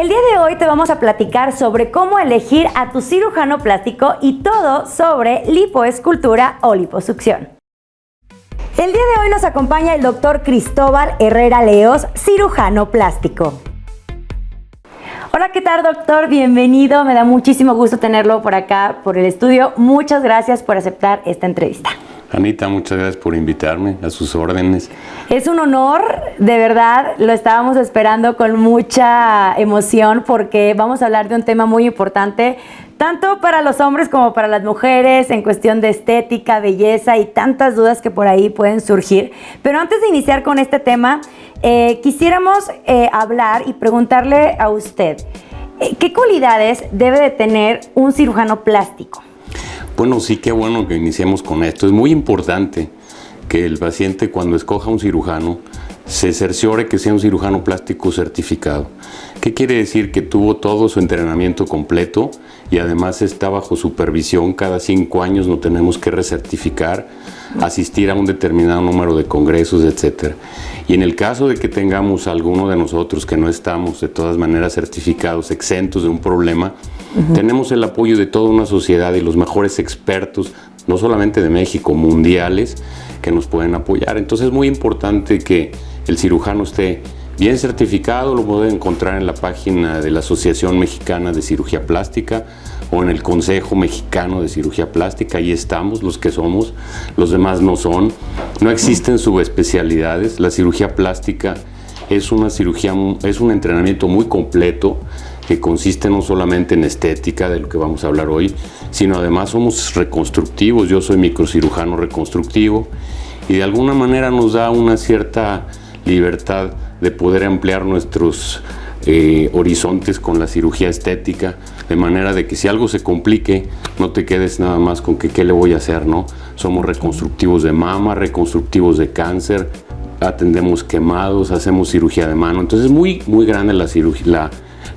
El día de hoy te vamos a platicar sobre cómo elegir a tu cirujano plástico y todo sobre lipoescultura o liposucción. El día de hoy nos acompaña el doctor Cristóbal Herrera Leos, cirujano plástico. Hola, ¿qué tal, doctor? Bienvenido. Me da muchísimo gusto tenerlo por acá, por el estudio. Muchas gracias por aceptar esta entrevista. Anita, muchas gracias por invitarme, a sus órdenes. Es un honor, de verdad, lo estábamos esperando con mucha emoción porque vamos a hablar de un tema muy importante, tanto para los hombres como para las mujeres, en cuestión de estética, belleza y tantas dudas que por ahí pueden surgir. Pero antes de iniciar con este tema, quisiéramos hablar y preguntarle a usted, ¿qué cualidades debe de tener un cirujano plástico? Bueno, sí, qué bueno que iniciemos con esto. Es muy importante que el paciente, cuando escoja un cirujano, se cerciore que sea un cirujano plástico certificado. ¿Qué quiere decir? Que tuvo todo su entrenamiento completo y además está bajo supervisión. Cada 5 años nos tenemos que recertificar, asistir a un determinado número de congresos, etc. Y en el caso de que tengamos alguno de nosotros que no estamos de todas maneras certificados, exentos de un problema, tenemos el apoyo de toda una sociedad y los mejores expertos, no solamente de México, mundiales, que nos pueden apoyar. Entonces es muy importante que el cirujano esté bien certificado. Lo pueden encontrar en la página de la Asociación Mexicana de Cirugía Plástica o en el Consejo Mexicano de Cirugía Plástica. Ahí estamos, los que somos, los demás no son. No existen subespecialidades. La cirugía plástica es una cirugía, es un entrenamiento muy completo que consiste no solamente en estética, de lo que vamos a hablar hoy, sino además somos reconstructivos. Yo soy microcirujano reconstructivo y de alguna manera nos da una cierta libertad de poder ampliar nuestros horizontes con la cirugía estética, de manera de que si algo se complique, no te quedes nada más con que qué le voy a hacer, ¿no? Somos reconstructivos de mama, reconstructivos de cáncer, atendemos quemados, hacemos cirugía de mano. Entonces es muy grande la cirugía,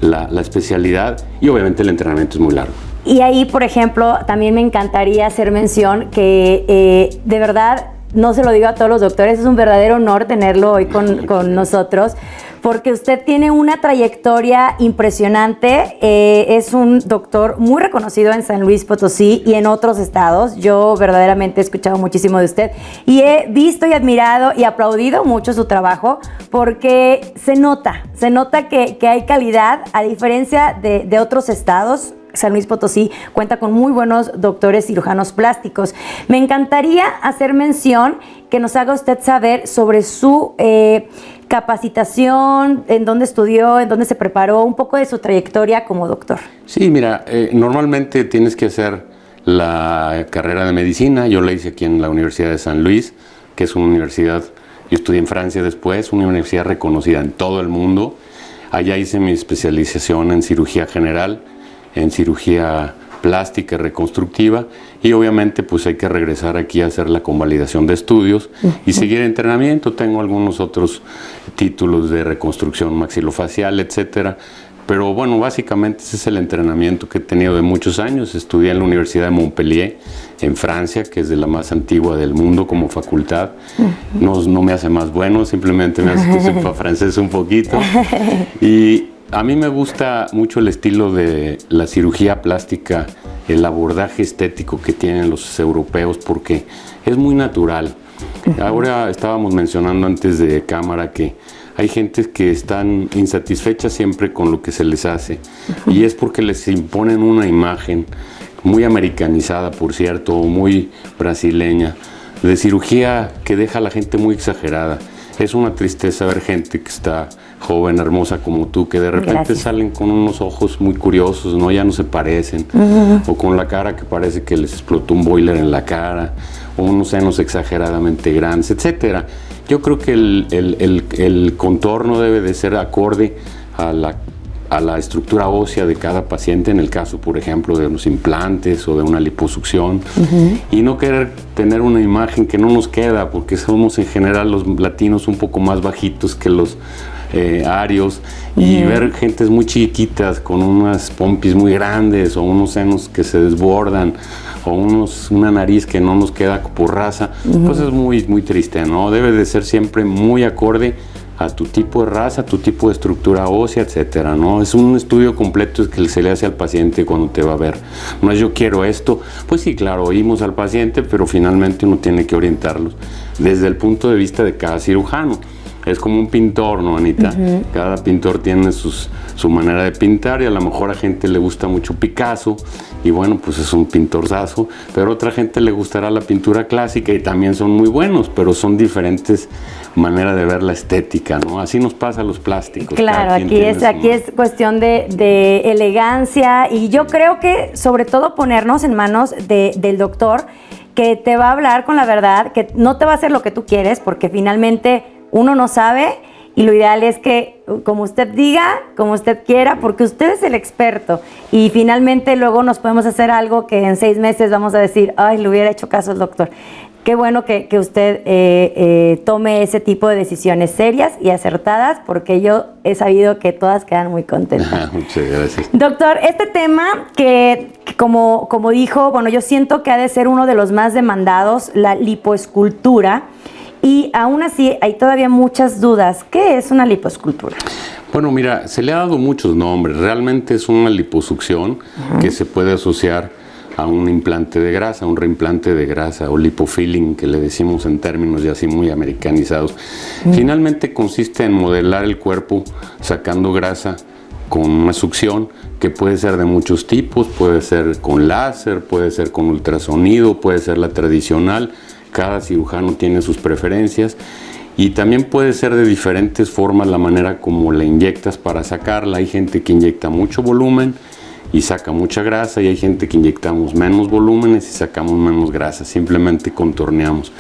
la especialidad, y obviamente el entrenamiento es muy largo. Y ahí, por ejemplo, también me encantaría hacer mención que de verdad, no se lo digo a todos los doctores, es un verdadero honor tenerlo hoy con nosotros, porque usted tiene una trayectoria impresionante. Es un doctor muy reconocido en San Luis Potosí y en otros estados. Yo verdaderamente he escuchado muchísimo de usted y he visto y admirado y aplaudido mucho su trabajo, porque se nota que hay calidad, a diferencia de otros estados. San Luis Potosí cuenta con muy buenos doctores cirujanos plásticos. Me encantaría hacer mención que nos haga usted saber sobre su capacitación, en dónde estudió, en dónde se preparó, un poco de su trayectoria como doctor. Sí, mira, normalmente tienes que hacer la carrera de medicina. Yo la hice aquí en la Universidad de San Luis, que es una universidad, yo estudié en Francia después, una universidad reconocida en todo el mundo. Allá hice mi especialización en cirugía general, en cirugía plástica y reconstructiva, y obviamente pues hay que regresar aquí a hacer la convalidación de estudios y seguir entrenamiento. Tengo algunos otros títulos de reconstrucción maxilofacial, etcétera, pero bueno, básicamente ese es el entrenamiento que he tenido de muchos años. Estudié en la Universidad de Montpellier, en Francia, que es de la más antigua del mundo como facultad. No me hace más bueno, simplemente me hace que sepa francés un poquito. Y a mí me gusta mucho el estilo de la cirugía plástica, el abordaje estético que tienen los europeos, porque es muy natural. Ahora estábamos mencionando antes de cámara que hay gente que están insatisfechas siempre con lo que se les hace, y es porque les imponen una imagen muy americanizada, por cierto, muy brasileña, de cirugía que deja a la gente muy exagerada. Es una tristeza ver gente que está joven, hermosa como tú, que de repente salen con unos ojos muy curiosos, ¿no? Ya no se parecen, o con la cara que parece que les explotó un boiler en la cara, o unos senos exageradamente grandes, etcétera. Yo creo que el contorno debe de ser acorde a la estructura ósea de cada paciente, en el caso, por ejemplo, de unos implantes o de una liposucción, y no querer tener una imagen que no nos queda, porque somos en general los latinos un poco más bajitos que los arios, y ver gentes muy chiquitas con unas pompis muy grandes o unos senos que se desbordan o una nariz que no nos queda por raza, pues es muy triste, ¿no? Debe de ser siempre muy acorde a tu tipo de raza, a tu tipo de estructura ósea, etcétera, ¿no? Es un estudio completo que se le hace al paciente cuando te va a ver. No es yo quiero esto, pues sí, claro, oímos al paciente, pero finalmente uno tiene que orientarlos desde el punto de vista de cada cirujano. Es como un pintor, ¿no, Anita? Cada pintor tiene su manera de pintar y a lo mejor a gente le gusta mucho Picasso y bueno, pues es un pintorzazo, pero a otra gente le gustará la pintura clásica y también son muy buenos, pero son diferentes maneras de ver la estética, ¿no? Así nos pasa a los plásticos. Claro, aquí es cuestión de elegancia y yo creo que sobre todo ponernos en manos del doctor que te va a hablar con la verdad, que no te va a hacer lo que tú quieres porque finalmente uno no sabe y lo ideal es que como usted diga, como usted quiera, porque usted es el experto y finalmente luego nos podemos hacer algo que en 6 meses vamos a decir, ay, le hubiera hecho caso al doctor. Qué bueno que usted tome ese tipo de decisiones serias y acertadas, porque yo he sabido que todas quedan muy contentas. Muchas gracias. Doctor, este tema que como dijo, bueno, yo siento que ha de ser uno de los más demandados, la lipoescultura. Y aún así hay todavía muchas dudas. ¿Qué es una lipoescultura? Bueno, mira, se le ha dado muchos nombres. Realmente es una liposucción que se puede asociar a un implante de grasa, un reimplante de grasa o lipofilling, que le decimos en términos ya así muy americanizados. Finalmente consiste en modelar el cuerpo sacando grasa con una succión que puede ser de muchos tipos, puede ser con láser, puede ser con ultrasonido, puede ser la tradicional. Cada cirujano tiene sus preferencias y también puede ser de diferentes formas la manera como la inyectas para sacarla. Hay gente que inyecta mucho volumen y saca mucha grasa y hay gente que inyectamos menos volúmenes y sacamos menos grasa, simplemente contorneamos.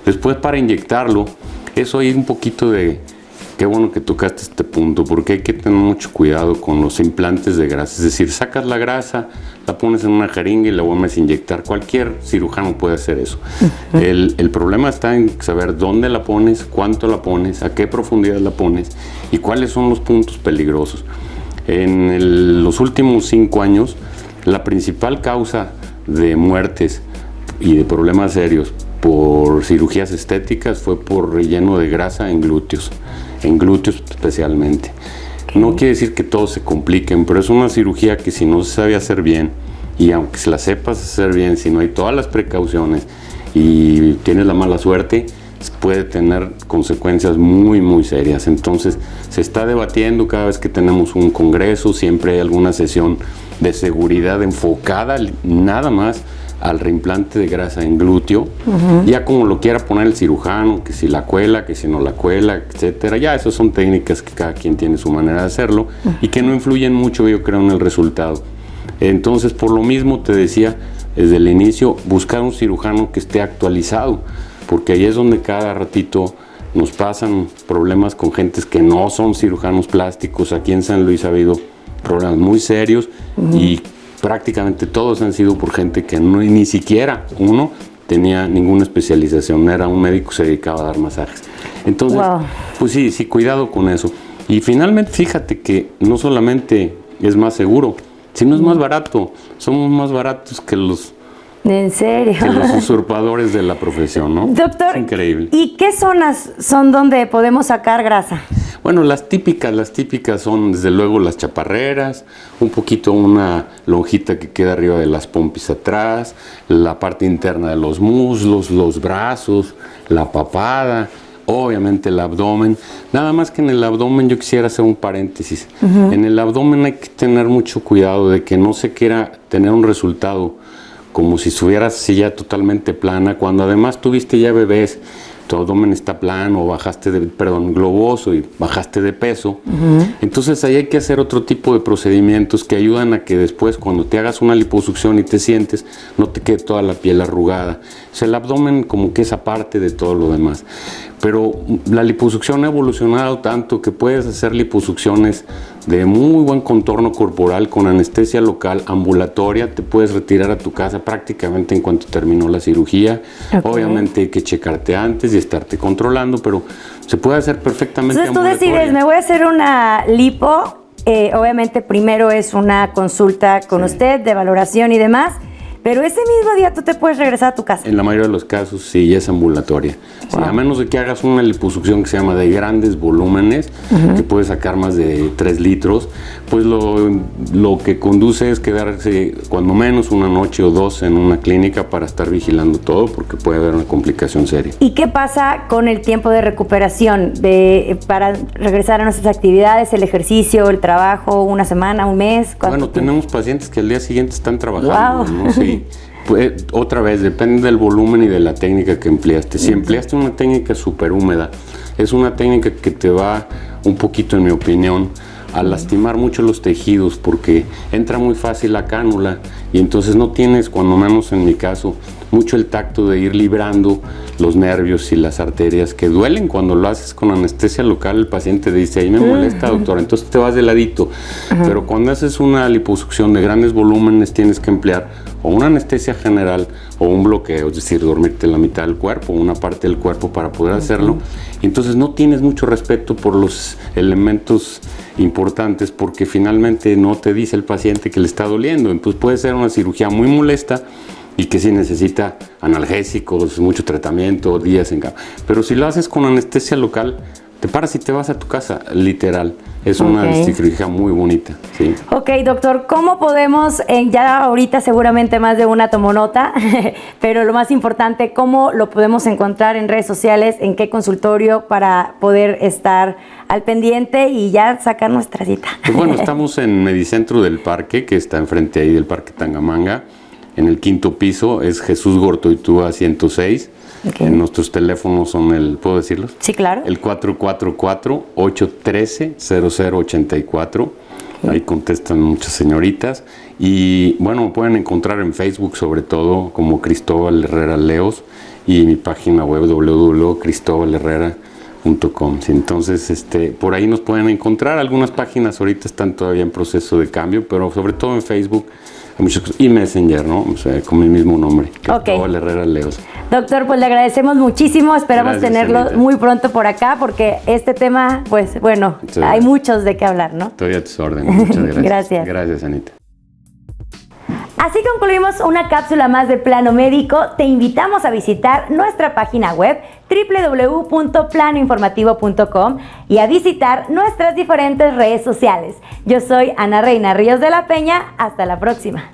Después para inyectarlo, eso hay un poquito de... Qué bueno que tocaste este punto, porque hay que tener mucho cuidado con los implantes de grasa. Es decir, sacas la grasa, la pones en una jeringa y la vuelves a inyectar. Cualquier cirujano puede hacer eso. El problema está en saber dónde la pones, cuánto la pones, a qué profundidad la pones y cuáles son los puntos peligrosos. En los últimos 5 años, la principal causa de muertes y de problemas serios por cirugías estéticas fue por relleno de grasa en glúteos especialmente. No quiere decir que todos se compliquen, pero es una cirugía que si no se sabe hacer bien, y aunque se la sepas hacer bien, si no hay todas las precauciones y tienes la mala suerte, puede tener consecuencias muy, muy serias. Entonces, se está debatiendo cada vez que tenemos un congreso, siempre hay alguna sesión de seguridad enfocada nada más al reimplante de grasa en glúteo, ya como lo quiera poner el cirujano, que si la cuela, que si no la cuela, etcétera. Ya esas son técnicas que cada quien tiene su manera de hacerlo y que no influyen mucho, yo creo, en el resultado. Entonces, por lo mismo te decía desde el inicio, buscar un cirujano que esté actualizado, porque ahí es donde cada ratito nos pasan problemas con gentes que no son cirujanos plásticos. Aquí en San Luis ha habido problemas muy serios y prácticamente todos han sido por gente que ni siquiera uno tenía ninguna especialización, era un médico que se dedicaba a dar masajes. Entonces, pues sí, cuidado con eso. Y finalmente, fíjate que no solamente es más seguro, sino es más barato. Somos más baratos que los... ¿En serio? Que los usurpadores de la profesión, ¿no? Doctor, es increíble. ¿Y qué zonas son donde podemos sacar grasa? Bueno, las típicas son desde luego las chaparreras, un poquito una lonjita que queda arriba de las pompis atrás, la parte interna de los muslos, los brazos, la papada, obviamente el abdomen. Nada más que en el abdomen yo quisiera hacer un paréntesis. En el abdomen hay que tener mucho cuidado de que no se quiera tener un resultado como si estuvieras así ya totalmente plana, cuando además tuviste ya bebés, tu abdomen está plano, globoso y bajaste de peso. Entonces ahí hay que hacer otro tipo de procedimientos que ayudan a que después cuando te hagas una liposucción y te sientes, no te quede toda la piel arrugada. O sea, el abdomen como que es aparte de todo lo demás. Pero la liposucción ha evolucionado tanto que puedes hacer liposucciones de muy buen contorno corporal con anestesia local, ambulatoria, te puedes retirar a tu casa prácticamente en cuanto terminó la cirugía. Obviamente hay que checarte antes y estarte controlando, pero se puede hacer perfectamente ambulatoria. Entonces tú decides, me voy a hacer una lipo, obviamente primero es una consulta con usted de valoración y demás, pero ese mismo día tú te puedes regresar a tu casa. En la mayoría de los casos sí, es ambulatoria. Sí, a menos de que hagas una liposucción que se llama de grandes volúmenes, que puede sacar más de 3 litros, pues lo que conduce es quedarse cuando menos una noche o 2 en una clínica para estar vigilando todo, porque puede haber una complicación seria. ¿Y qué pasa con el tiempo de recuperación para regresar a nuestras actividades, el ejercicio, el trabajo, una semana, un mes? Bueno, tenemos pacientes que al día siguiente están trabajando, Wow. ¿no? Sí. Pues, otra vez, depende del volumen y de la técnica que empleaste. Si empleaste una técnica súper húmeda, es una técnica que te va un poquito, en mi opinión, a lastimar mucho los tejidos, porque entra muy fácil la cánula y entonces no tienes, cuando menos en mi caso, mucho el tacto de ir librando los nervios y las arterias que duelen. Cuando lo haces con anestesia local, el paciente dice, ahí me molesta, doctor, entonces te vas de ladito. Pero cuando haces una liposucción de grandes volúmenes, tienes que emplear o una anestesia general o un bloqueo, es decir, dormirte la mitad del cuerpo, una parte del cuerpo para poder hacerlo. Entonces no tienes mucho respeto por los elementos importantes, porque finalmente no te dice el paciente que le está doliendo. Entonces puede ser una cirugía muy molesta y que sí necesita analgésicos, mucho tratamiento, días en cama. Pero si lo haces con anestesia local, te paras y te vas a tu casa, literal. Es una cirugía muy bonita, ¿sí? Ok, doctor, ¿cómo podemos, ya ahorita seguramente más de una tomó nota, pero lo más importante, cómo lo podemos encontrar en redes sociales, en qué consultorio para poder estar al pendiente y ya sacar nuestra cita? Pues bueno, estamos en Medicentro del Parque, que está enfrente ahí del Parque Tangamanga. En el 5º piso es Jesús Gortoitúa 106. Okay. Nuestros teléfonos son ¿puedo decirlos? Sí, claro. El 444-813-0084. Ahí contestan muchas señoritas. Y bueno, me pueden encontrar en Facebook, sobre todo, como Cristóbal Herrera Leos, y mi página web www.cristobalherrera.com. Entonces, por ahí nos pueden encontrar. Algunas páginas ahorita están todavía en proceso de cambio, pero sobre todo en Facebook y Messenger, ¿no? O sea, con mi mismo nombre, Cristóbal Herrera Leos. Doctor, pues le agradecemos muchísimo. Esperamos tenerlo Anita. muy pronto por acá, porque este tema, pues bueno, hay muchos de qué hablar, ¿no? Estoy a tus órdenes. Muchas gracias. Gracias. Gracias, Anita. Así concluimos una cápsula más de Plano Médico. Te invitamos a visitar nuestra página web www.planoinformativo.com y a visitar nuestras diferentes redes sociales. Yo soy Ana Reina Ríos de la Peña. Hasta la próxima.